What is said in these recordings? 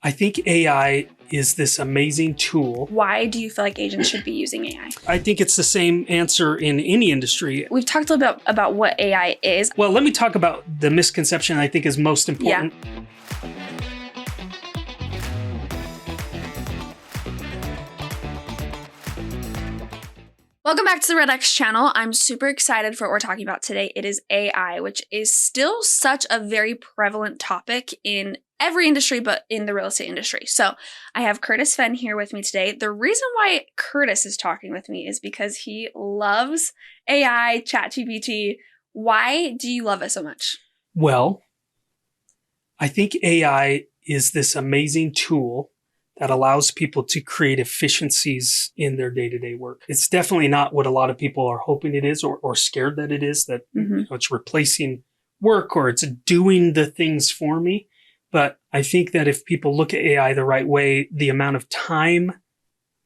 I think AI is this amazing tool. Why do you feel like agents should be using AI? I think it's the same answer in any industry. We've talked a little bit about what AI is. Well, let me talk about the misconception I think is most important. Yeah. Welcome back to the REDX channel. I'm super excited for what we're talking about today. It is AI, which is still such a very prevalent topic in every industry, but in the real estate industry. So I have Curtis Fenn here with me today. The reason why Curtis is talking with me is because he loves AI, ChatGPT. Why do you love it so much? Well, I think AI is this amazing tool that allows people to create efficiencies in their day-to-day work. It's definitely not what a lot of people are hoping it is or scared that it is, that it's replacing work or it's doing the things for me. But I think that if people look at AI the right way, the amount of time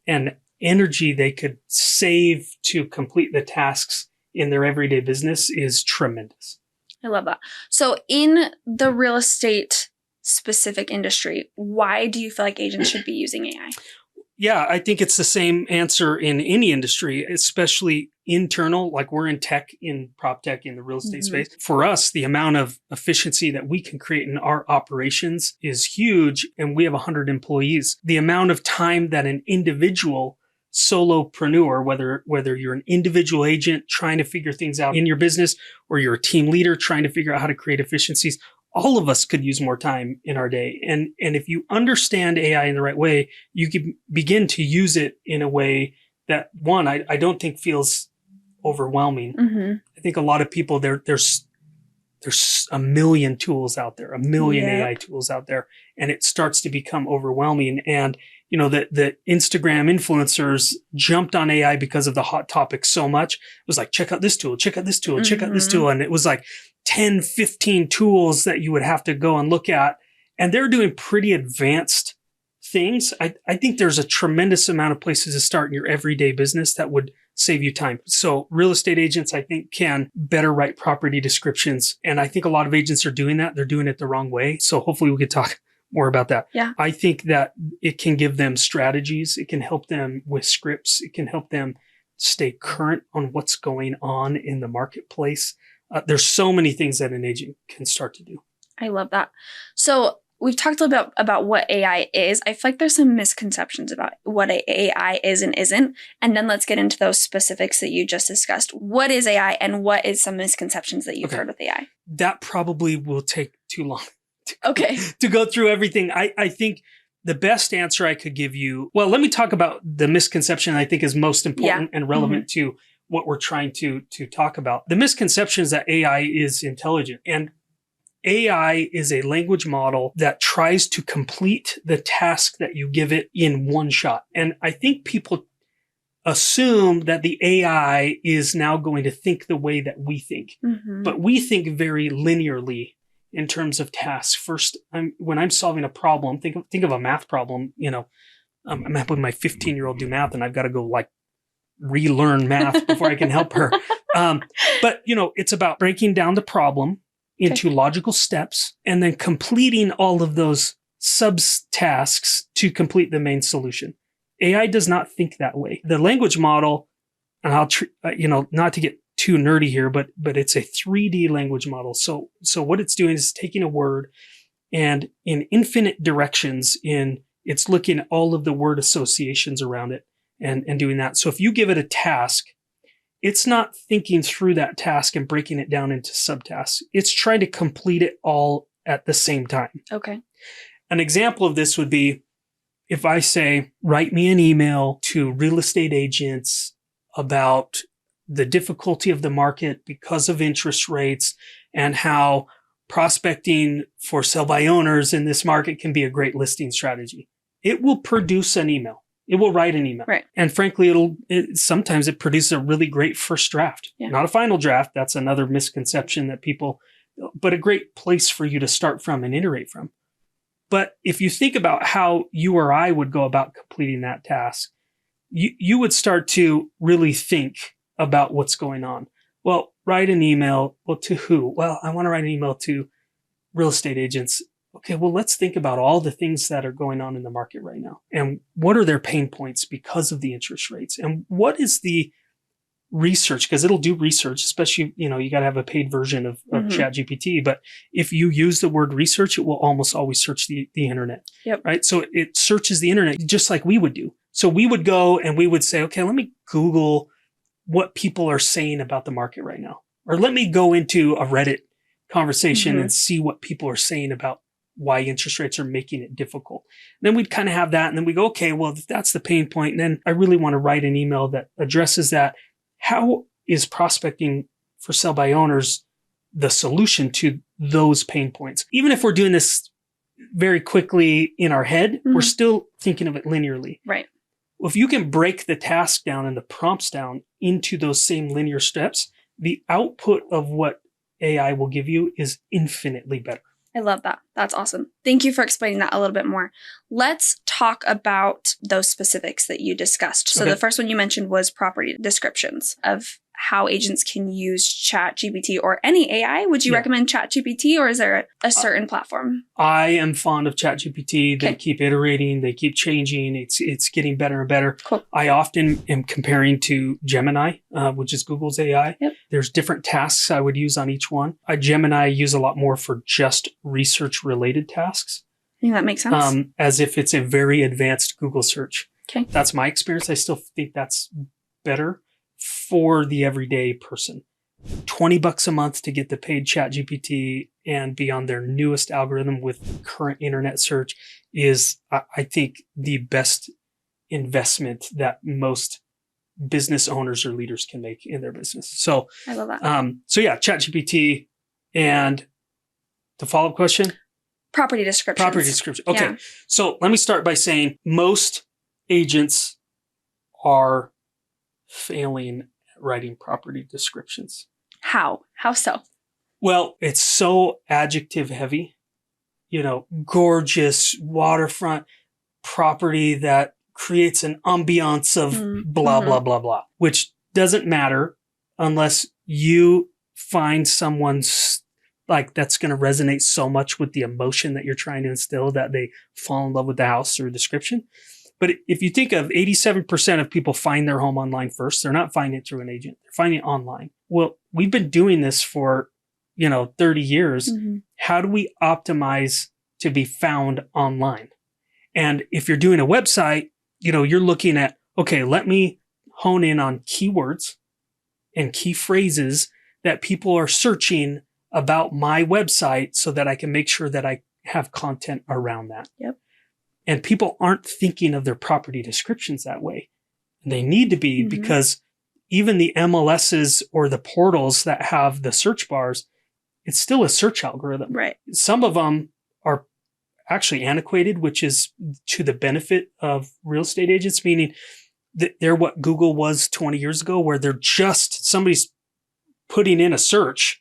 and energy they could save to complete the tasks in their everyday business is tremendous. I love that. So in the real estate specific industry, why do you feel like agents should be using AI? Yeah, I think it's the same answer in any industry, especially internal, like we're in tech, in prop tech, in the real estate space. For us, the amount of efficiency that we can create in our operations is huge, and we have 100 employees. The amount of time that an individual solopreneur, whether you're an individual agent trying to figure things out in your business, or you're a team leader trying to figure out how to create efficiencies, all of us could use more time in our day. And if you understand AI in the right way, you can begin to use it in a way that, one, I don't think feels overwhelming. I think a lot of people, there's a million tools out there, a million AI tools out there, and it starts to become overwhelming. And, you know, the Instagram influencers jumped on AI because of the hot topic so much. It was like, check out this tool, check out this tool, check out this tool. And it was like 10, 15 tools that you would have to go and look at. And they're doing pretty advanced things. I think there's a tremendous amount of places to start in your everyday business that would save you time. So real estate agents, I think, can better write property descriptions. And I think a lot of agents are doing that. They're doing it the wrong way. So hopefully we could talk more about that. Yeah. I think that it can give them strategies. It can help them with scripts. It can help them stay current on what's going on in the marketplace. There's so many things that an agent can start to do. I love that. So we've talked a little bit about what AI is. I feel like there's some misconceptions about what AI is and isn't. And then let's get into those specifics that you just discussed. What is AI and what is some misconceptions that you've heard with AI? That probably will take too long to go through everything. I think the best answer I could give you, well, let me talk about the misconception I think is most important and relevant to what we're trying to talk about. The misconception is that AI is intelligent, and AI is a language model that tries to complete the task that you give it in one shot. And I think people assume that the AI is now going to think the way that we think, but we think very linearly in terms of tasks. First, when I'm solving a problem, think of a math problem. You know, I'm helping my 15-year-old do math, and I've got to go like relearn math before I can help her. But you know, it's about breaking down the problem into logical steps and then completing all of those sub-tasks to complete the main solution. AI does not think that way. The language model, and I'll not to get too nerdy here, but it's a 3D language model. So what it's doing is taking a word and in infinite directions it's looking at all of the word associations around it and doing that. So if you give it a task, it's not thinking through that task and breaking it down into subtasks. It's trying to complete it all at the same time. Okay. An example of this would be if I say, write me an email to real estate agents about the difficulty of the market because of interest rates and how prospecting for sell by owners in this market can be a great listing strategy. It will produce an email. It will write an email. Right. And frankly, sometimes it produces a really great first draft. Yeah. Not a final draft. That's another misconception that but a great place for you to start from and iterate from. But if you think about how you or I would go about completing that task, you would start to really think about what's going on. Well, write an email. Well, to who? Well, I want to write an email to real estate agents. okay, well, let's think about all the things that are going on in the market right now. And what are their pain points because of the interest rates? And what is the research? Because it'll do research, especially, you got to have a paid version of ChatGPT. But if you use the word research, it will almost always search the internet. Yep. Right. So it searches the internet just like we would do. So we would go and we would say, okay, let me Google what people are saying about the market right now. Or let me go into a Reddit conversation and see what people are saying about why interest rates are making it difficult. And then we'd kind of have that. And then we go, okay, well, if that's the pain point, and then I really want to write an email that addresses that. How is prospecting for sell by owners the solution to those pain points? Even if we're doing this very quickly in our head, we're still thinking of it linearly. Right. Well, if you can break the task down and the prompts down into those same linear steps, the output of what AI will give you is infinitely better. I love that. That's awesome. Thank you for explaining that a little bit more. Let's talk about those specifics that you discussed. So the first one you mentioned was property descriptions of how agents can use ChatGPT or any AI. Would you recommend ChatGPT, or is there a certain platform? I am fond of ChatGPT. They keep iterating. They keep changing. It's getting better and better. Cool. I often am comparing to Gemini, which is Google's AI. Yep. There's different tasks I would use on each one. Gemini I use a lot more for just research-related tasks. I think that makes sense. As if it's a very advanced Google search. Okay. That's my experience. I still think that's better for the everyday person. $20 a month to get the paid ChatGPT and be on their newest algorithm with current internet search is, I think, the best investment that most business owners or leaders can make in their business. So I love that. ChatGPT. And the follow-up question? Property description. Property description. Okay. Yeah. So let me start by saying most agents are failing at writing property descriptions. How? How so? Well, it's so adjective heavy, gorgeous waterfront property that creates an ambiance of blah, blah, blah, blah, which doesn't matter unless you find someone's that's going to resonate so much with the emotion that you're trying to instill that they fall in love with the house or description. But if you think of 87% of people find their home online first, they're not finding it through an agent. They're finding it online. Well, we've been doing this for, 30 years. How do we optimize to be found online? And if you're doing a website, you're looking at, okay, let me hone in on keywords and key phrases that people are searching about my website so that I can make sure that I have content around that. Yep. And people aren't thinking of their property descriptions that way. And they need to be because even the MLSs or the portals that have the search bars, it's still a search algorithm. Right. Some of them are actually antiquated, which is to the benefit of real estate agents, meaning that they're what Google was 20 years ago, where they're just somebody's putting in a search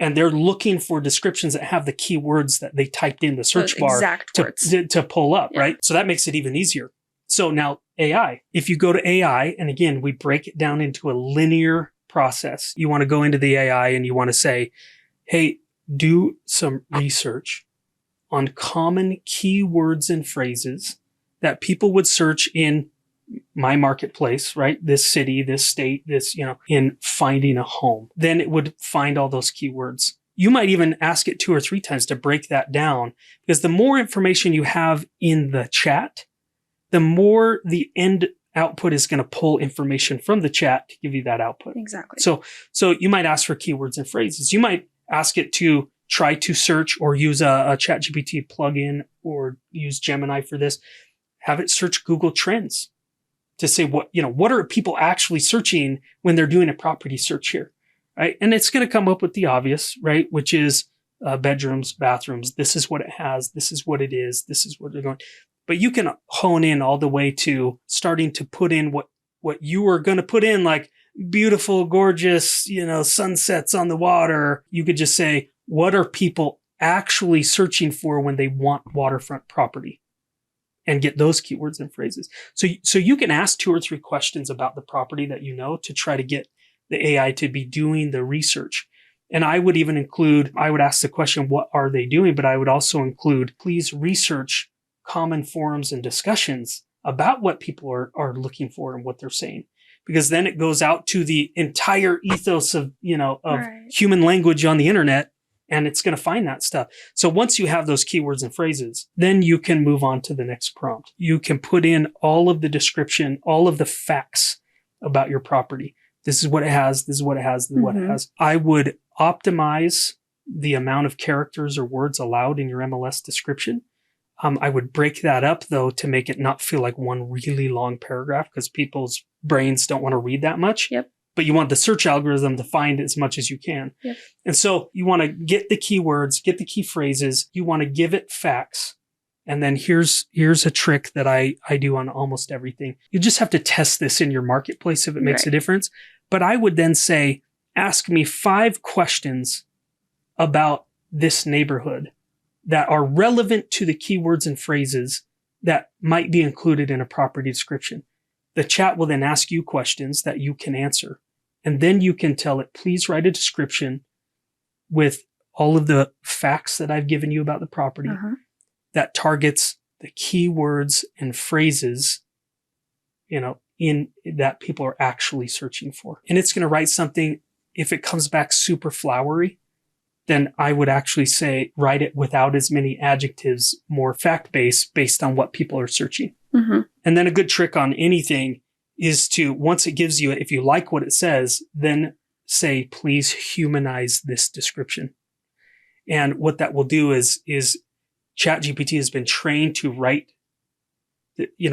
and they're looking for descriptions that have the keywords that they typed in the search bar to pull up, right? So that makes it even easier. So now AI, if you go to AI, and again, we break it down into a linear process. You want to go into the AI and you want to say, hey, do some research on common keywords and phrases that people would search in my marketplace, right? This city, this state, this, in finding a home. Then it would find all those keywords. You might even ask it 2 or 3 times to break that down, because the more information you have in the chat, the more the end output is going to pull information from the chat to give you that output. Exactly. So you might ask for keywords and phrases. You might ask it to try to search or use a ChatGPT plugin or use Gemini for this. Have it search Google Trends to say what are people actually searching when they're doing a property search here, right? And it's going to come up with the obvious, right? Which is bedrooms, bathrooms. This is what it has. This is what it is. This is what they're going. But you can hone in all the way to starting to put in what you were going to put in, like beautiful, gorgeous, sunsets on the water. You could just say, what are people actually searching for when they want waterfront property? And get those keywords and phrases. So you can ask 2 or 3 questions about the property that to try to get the AI to be doing the research. And I would even include, I would ask the question, what are they doing? But I would also include, please research common forums and discussions about what people are looking for and what they're saying. Because then it goes out to the entire ethos of human language on the internet, and it's going to find that stuff. So once you have those keywords and phrases, then you can move on to the next prompt. You can put in all of the description, all of the facts about your property. This is what it has. This is what it has. This is what it has. I would optimize the amount of characters or words allowed in your MLS description. I would break that up, though, to make it not feel like one really long paragraph, because people's brains don't want to read that much. Yep. But you want the search algorithm to find as much as you can. Yep. And so you want to get the keywords, get the key phrases. You want to give it facts. And then here's a trick that I do on almost everything. You just have to test this in your marketplace if it makes a difference. But I would then say, ask me 5 questions about this neighborhood that are relevant to the keywords and phrases that might be included in a property description. The chat will then ask you questions that you can answer. And then you can tell it, please write a description with all of the facts that I've given you about the property that targets the keywords and phrases, in that people are actually searching for. And it's going to write something. If it comes back super flowery, then I would actually say, write it without as many adjectives, more fact-based, based on what people are searching. And then a good trick on anything is to, once it gives you, if you like what it says, then say, please humanize this description. And what that will do is ChatGPT has been trained to write,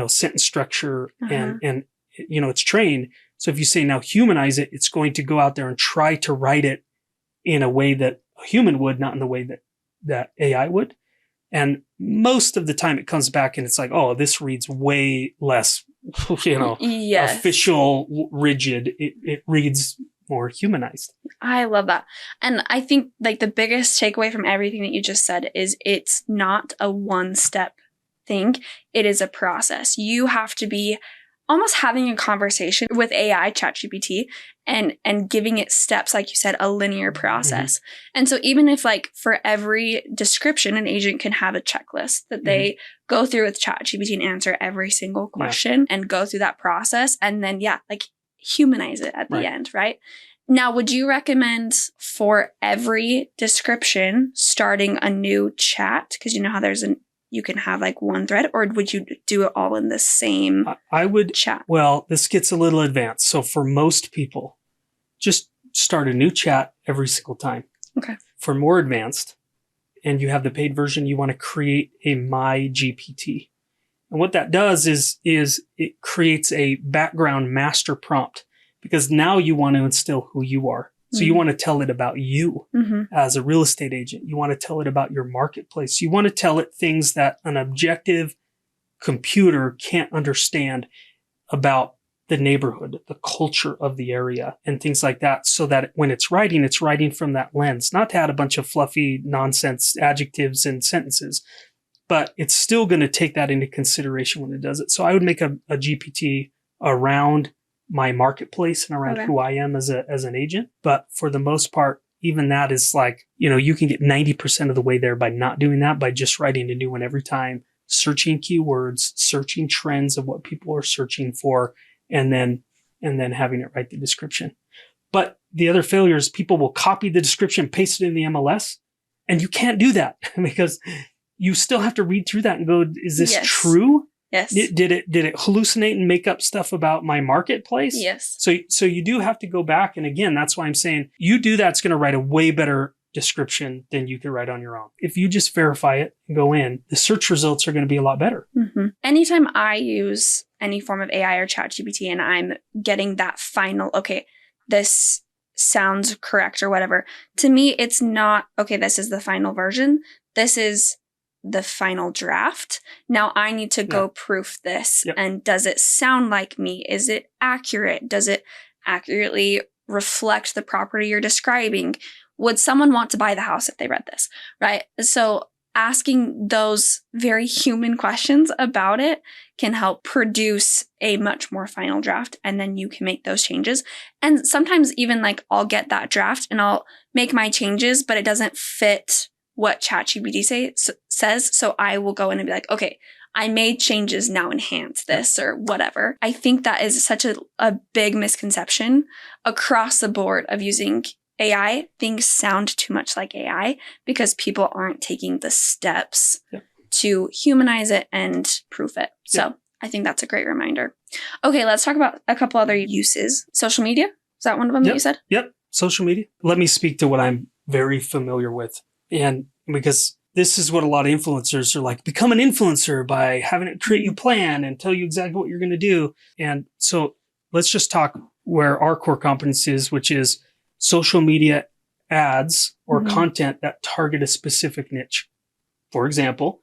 sentence structure and it's trained. So if you say now humanize it, it's going to go out there and try to write it in a way that a human would, not in the way that AI would. And most of the time it comes back and it's like, oh, this reads way less, official, rigid. It reads more humanized. I love that. And I think like the biggest takeaway from everything that you just said is it's not a one-step thing. It is a process. You have to be almost having a conversation with AI, ChatGPT, and giving it steps, like you said, a linear process. And so even if like for every description, an agent can have a checklist that they go through with ChatGPT and answer every single question and go through that process and then, like humanize it at the end, right? Now, would you recommend for every description starting a new chat? Because you know how you can have like one thread, or would you do it all in the same I would chat? Well, this gets a little advanced. So for most people, just start a new chat every single time. Okay. For more advanced, and you have the paid version, you want to create a My GPT. And what that does is it creates a background master prompt, because now you want to instill who you are. So you want to tell it about you as a real estate agent. You want to tell it about your marketplace. You want to tell it things that an objective computer can't understand about the neighborhood, the culture of the area, and things like that, so that when it's writing from that lens, not to add a bunch of fluffy nonsense adjectives and sentences, but it's still going to take that into consideration when it does it. So I would make a GPT around my marketplace and around who I am as an agent. But for the most part, even that is like, you can get 90% of the way there by not doing that, by just writing a new one every time, searching keywords, searching trends of what people are searching for, and then having it write the description. But the other failure is people will copy the description, paste it in the MLS, and you can't do that because you still have to read through that and go, is this true? Yes. Did it hallucinate and make up stuff about my marketplace? Yes. So you do have to go back. And again, that's why I'm saying you do that. It's going to write a way better description than you could write on your own. If you just verify it and go in, the search results are going to be a lot better. Anytime I use any form of AI or ChatGPT and I'm getting that final, okay, this sounds correct or whatever, to me, it's not, okay, this is the final version. This is the final draft. Now I need to go proof this. And does it sound like me? Is it accurate? Does it accurately reflect the property you're describing? Would someone want to buy the house if they read this? Right? So asking those very human questions about it can help produce a much more final draft, and then you can make those changes. And sometimes even like I'll get that draft and I'll make my changes, but it doesn't fit what ChatGPT says. So I will go in and be like, okay, I made changes, now enhance this or whatever. I think that is such a big misconception across the board of using AI. Things sound too much like AI because people aren't taking the steps to humanize it and proof it. So I think that's a great reminder. Okay, let's talk about a couple other uses. Social media, is that one of them that you said? Yep, social media. Let me speak to what I'm very familiar with. And because this is what a lot of influencers are like, become an influencer by having it create you a plan and tell you exactly what you're going to do. And so let's just talk where our core competence is, which is social media ads or content that target a specific niche. For example,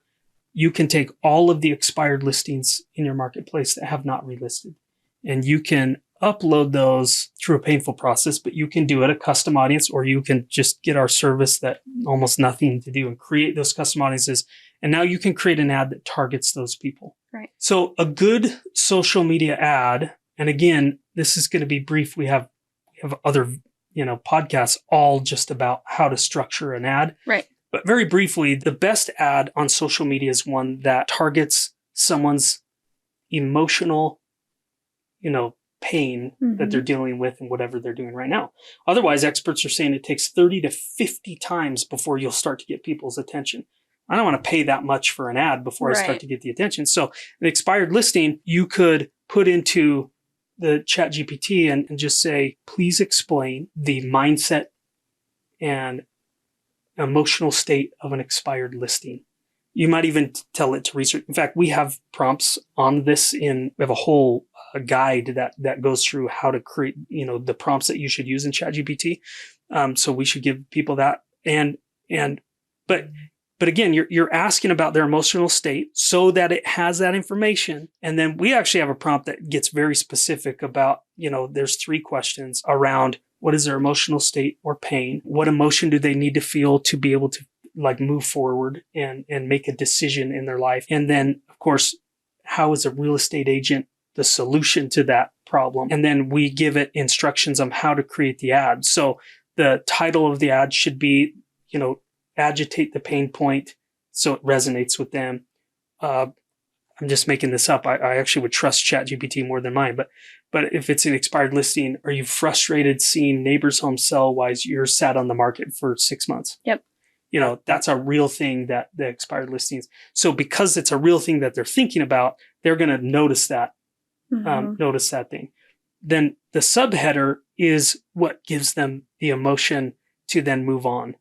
you can take all of the expired listings in your marketplace that have not relisted, and you can upload those through a painful process, but you can do it a custom audience, or you can just get our service that almost nothing to do and create those custom audiences. And now you can create an ad that targets those people. Right. So a good social media ad, and again, this is going to be brief. We have other, podcasts all just about how to structure an ad. Right. But very briefly, the best ad on social media is one that targets someone's emotional, pain that they're dealing with and whatever they're doing right now. Otherwise, experts are saying it takes 30 to 50 times before you'll start to get people's attention. I don't want to pay that much for an ad before I start to get the attention. So an expired listing, you could put into the ChatGPT and just say, please explain the mindset and emotional state of an expired listing. You might even tell it to research. In fact, we have prompts on this we have a whole guide that goes through how to create, the prompts that you should use in ChatGPT. So we should give people that. But again, you're asking about their emotional state so that it has that information. And then we actually have a prompt that gets very specific about, there's 3 questions around what is their emotional state or pain? What emotion do they need to feel to be able to move forward and make a decision in their life? And then, of course, how is a real estate agent the solution to that problem? And then we give it instructions on how to create the ad. So the title of the ad should be, agitate the pain point so it resonates with them. I'm just making this up. I actually would trust ChatGPT more than mine. But if it's an expired listing, are you frustrated seeing neighbor's home sell while you're sat on the market for 6 months? Yep. That's a real thing that the expired listings. So because it's a real thing that they're thinking about, they're going to notice that, notice that thing. Then the subheader is what gives them the emotion to then move on.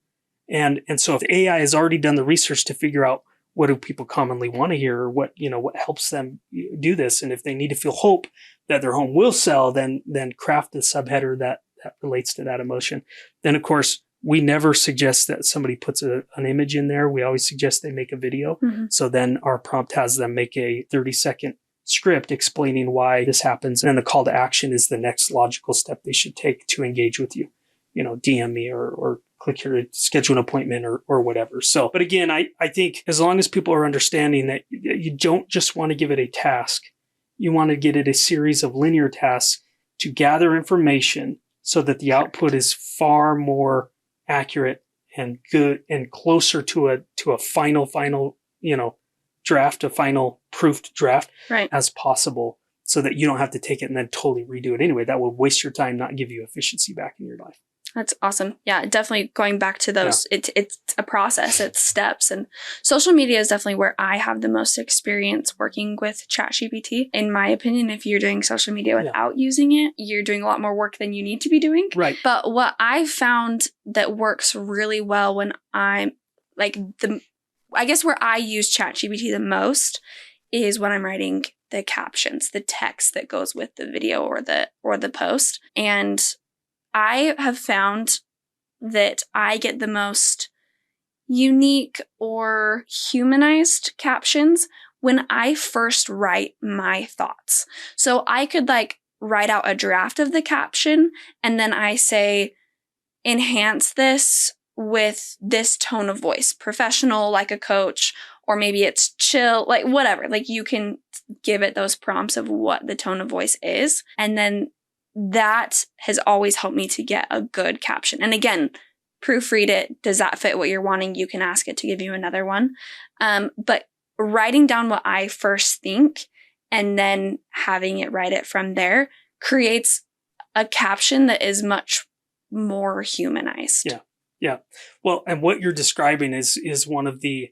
And so if the AI has already done the research to figure out what do people commonly want to hear, or what helps them do this. And if they need to feel hope that their home will sell, then craft the subheader that relates to that emotion. Then of course, we never suggest that somebody puts an image in there. We always suggest they make a video. So then our prompt has them make a 30-second script explaining why this happens. And the call to action is the next logical step they should take to engage with you. DM me or click here to schedule an appointment or whatever. So, but again, I think as long as people are understanding that you don't just want to give it a task, you want to get it a series of linear tasks to gather information so that the output is far more accurate and good and closer to a final, draft, a final proofed draft as possible, so that you don't have to take it and then totally redo it anyway. That will waste your time, not give you efficiency back in your life. That's awesome. Yeah, definitely going back to those. Yeah. It's a process, it's steps. And social media is definitely where I have the most experience working with ChatGPT. In my opinion, if you're doing social media without using it, you're doing a lot more work than you need to be doing. Right. But what I've found that works really well when I'm I guess where I use ChatGPT the most is when I'm writing the captions, the text that goes with the video or the post. And I have found that I get the most unique or humanized captions when I first write my thoughts. So I could write out a draft of the caption and then I say, enhance this with this tone of voice, professional, like a coach, or maybe it's chill, like whatever. Like you can give it those prompts of what the tone of voice is. And then that has always helped me to get a good caption. And again, proofread it. Does that fit what you're wanting? You can ask it to give you another one. But writing down what I first think and then having it write it from there creates a caption that is much more humanized. Yeah. Yeah. Well, and what you're describing is one of the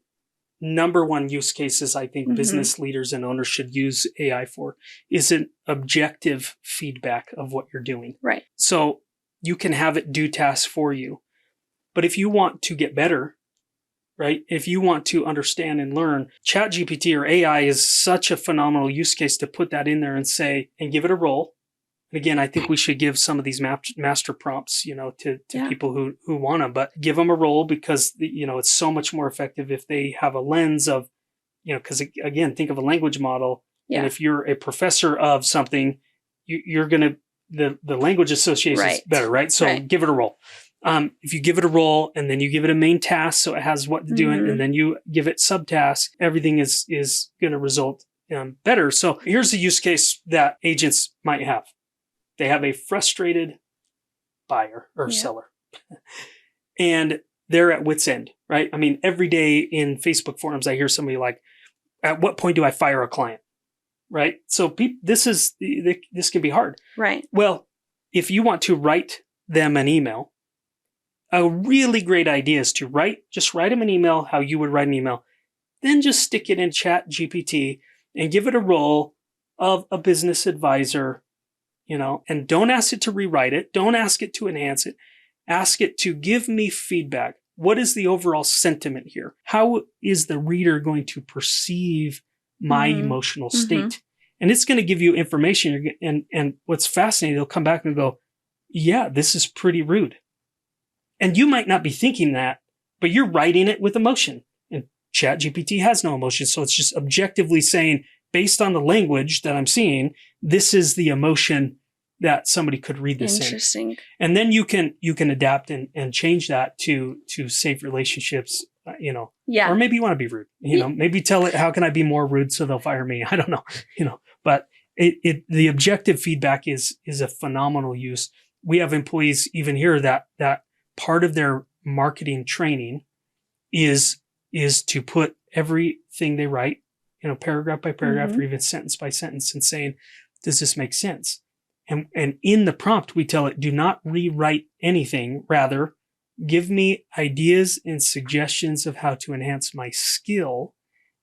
number one use cases I think business leaders and owners should use AI for, is an objective feedback of what you're doing. Right. So you can have it do tasks for you. But if you want to get better, right? If you want to understand and learn, ChatGPT or AI is such a phenomenal use case to put that in there and say, and give it a role. And again, I think we should give some of these master prompts, to people who want them, but give them a role because, it's so much more effective if they have a lens of, because again, think of a language model. Yeah. And if you're a professor of something, you're going to, the language association is better, right? So give it a role. If you give it a role and then you give it a main task, so it has what to do, and then you give it subtasks, everything is going to result better. So here's the use case that agents might have. They have a frustrated buyer or seller, and they're at wit's end, right? I mean, every day in Facebook forums, I hear somebody like, "At what point do I fire a client?" Right? So this can be hard, right? Well, if you want to write them an email, a really great idea is to write them an email how you would write an email, then just stick it in ChatGPT and give it a role of a business advisor, and don't ask it to rewrite it. Don't ask it to enhance it. Ask it to give me feedback. What is the overall sentiment here? How is the reader going to perceive my emotional state? And it's going to give you information. And what's fascinating, they'll come back and go, yeah, this is pretty rude. And you might not be thinking that, but you're writing it with emotion. And ChatGPT has no emotion. So it's just objectively saying, based on the language that I'm seeing, this is the emotion that somebody could read this in. Interesting. And then you can adapt and change that to save relationships, Yeah. Or maybe you want to be rude, maybe tell it, how can I be more rude so they'll fire me? I don't know, but the objective feedback is a phenomenal use. We have employees even here that part of their marketing training is to put everything they write, paragraph by paragraph or even sentence by sentence, and saying, does this make sense? And in the prompt, we tell it, do not rewrite anything. Rather, give me ideas and suggestions of how to enhance my skill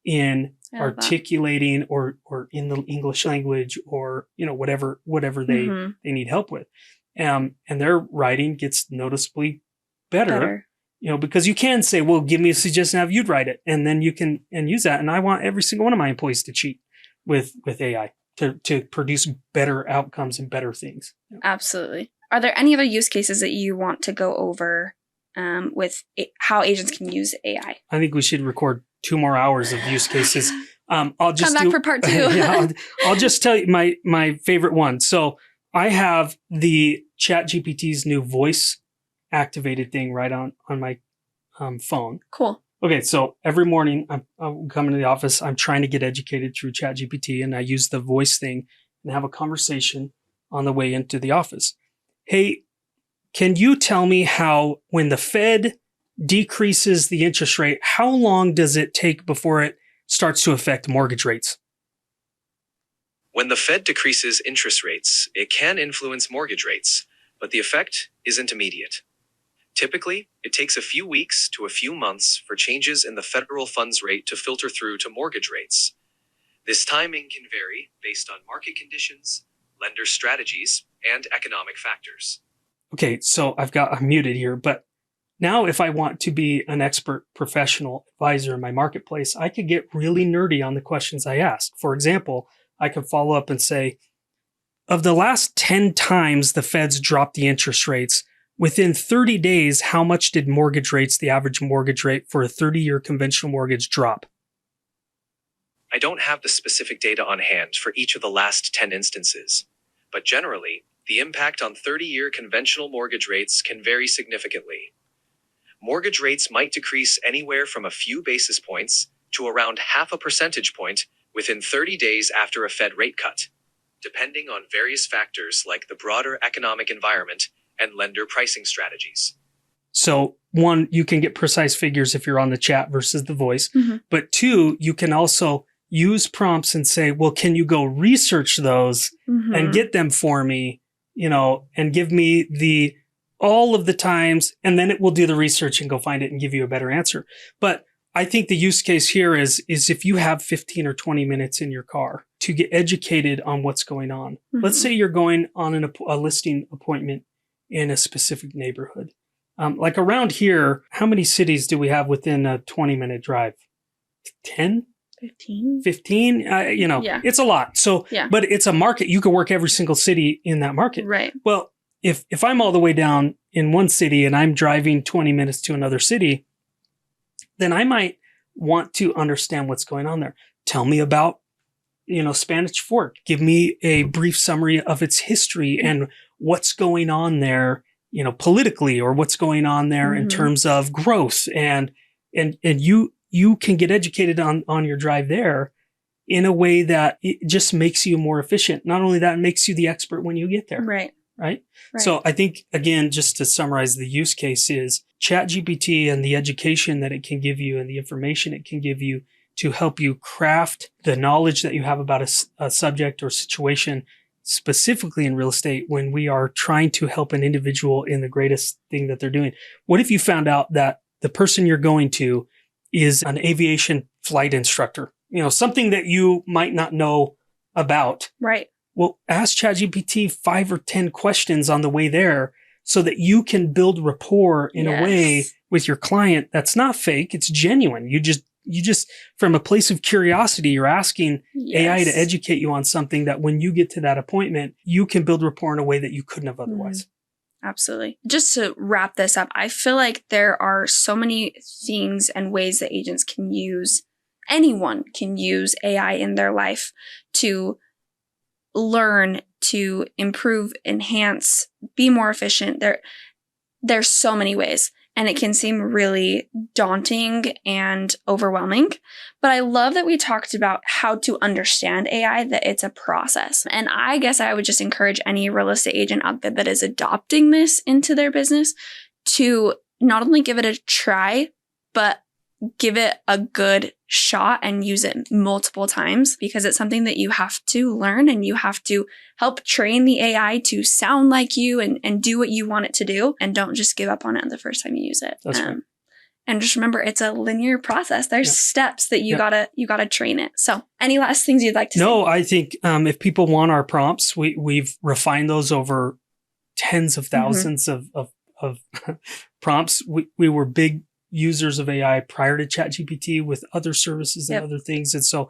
in articulating or in the English language or, whatever they need help with. And their writing gets noticeably better. Because you can say, well, give me a suggestion, have you write it. And then you can use that. And I want every single one of my employees to cheat with AI to produce better outcomes and better things. Absolutely. Are there any other use cases that you want to go over with how agents can use AI? I think we should record 2 more hours of use cases. I'll just come back for part 2. I'll just tell you my favorite one. So I have the ChatGPT's new voice activated thing right on my phone. Cool. Okay, so every morning I'm coming to the office. I'm trying to get educated through ChatGPT, and I use the voice thing and have a conversation on the way into the office. Hey, can you tell me how when the Fed decreases the interest rate, how long does it take before it starts to affect mortgage rates? When the Fed decreases interest rates, it can influence mortgage rates, but the effect isn't immediate. Typically, it takes a few weeks to a few months for changes in the federal funds rate to filter through to mortgage rates. This timing can vary based on market conditions, lender strategies, and economic factors. Okay, so I'm muted here, but now if I want to be an expert professional advisor in my marketplace, I could get really nerdy on the questions I ask. For example, I could follow up and say, of the last 10 times the Feds dropped the interest rates, within 30 days, how much did mortgage rates, the average mortgage rate for a 30-year conventional mortgage, drop? I don't have the specific data on hand for each of the last 10 instances, but generally, the impact on 30-year conventional mortgage rates can vary significantly. mortgage rates might decrease anywhere from a few basis points to around half a percentage point within 30 days after a Fed rate cut, depending on various factors like the broader economic environment and lender pricing strategies. So one, you can get precise figures if you're on the chat versus the voice. But two, you can also use prompts and say, well, can you go research those and get them for me, and give me all of the times, and then it will do the research and go find it and give you a better answer. But I think the use case here is if you have 15 or 20 minutes in your car to get educated on what's going on. Let's say you're going on a listing appointment in a specific neighborhood. Like around here, how many cities do we have within a 20-minute drive? 10? 15? It's a lot. So, but it's a market. You could work every single city in that market. Right. Well, if I'm all the way down in one city and I'm driving 20 minutes to another city, then I might want to understand what's going on there. Tell me about, Spanish Fork. Give me a brief summary of its history and what's going on there, politically, or what's going on there in terms of growth. And you can get educated on your drive there in a way that it just makes you more efficient. Not only that, it makes you the expert when you get there. Right. So I think, again, just to summarize, the use case is ChatGPT and the education that it can give you and the information it can give you to help you craft the knowledge that you have about a subject or situation, specifically in real estate, when we are trying to help an individual in the greatest thing that they're doing. What if you found out that the person you're going to is an aviation flight instructor, something that you might not know about? Right. Well, ask ChatGPT 5 or 10 questions on the way there so that you can build rapport in a way with your client that's not fake. It's genuine. You just from a place of curiosity, you're asking AI to educate you on something that when you get to that appointment, you can build rapport in a way that you couldn't have otherwise. Absolutely. Just to wrap this up, I feel like there are so many things and ways that agents can use, anyone can use AI in their life to learn, to improve, enhance, be more efficient. There's so many ways, and it can seem really daunting and overwhelming. But I love that we talked about how to understand AI, that it's a process. And I guess I would just encourage any real estate agent out there that is adopting this into their business to not only give it a try, but give it a good shot and use it multiple times, because it's something that you have to learn, and you have to help train the AI to sound like you and do what you want it to do. And don't just give up on it the first time you use it. That's right. And just remember, it's a linear process. There's steps that you gotta train it. So any last things you'd like to say? No, I think if people want our prompts, we've refined those over tens of thousands of prompts. We were big users of AI prior to ChatGPT with other services and other things. And so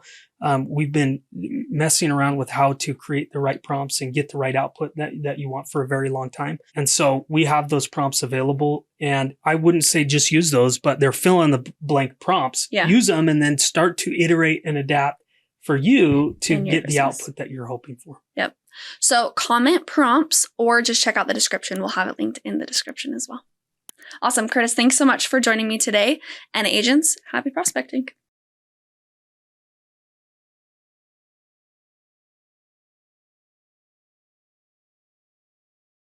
we've been messing around with how to create the right prompts and get the right output that you want for a very long time. And so we have those prompts available. And I wouldn't say just use those, but they're fill in the blank prompts. Use them and then start to iterate and adapt for you to get the output that you're hoping for. Yep. So comment prompts or just check out the description. We'll have it linked in the description as well. Awesome. Curtis, thanks so much for joining me today. And agents, happy prospecting.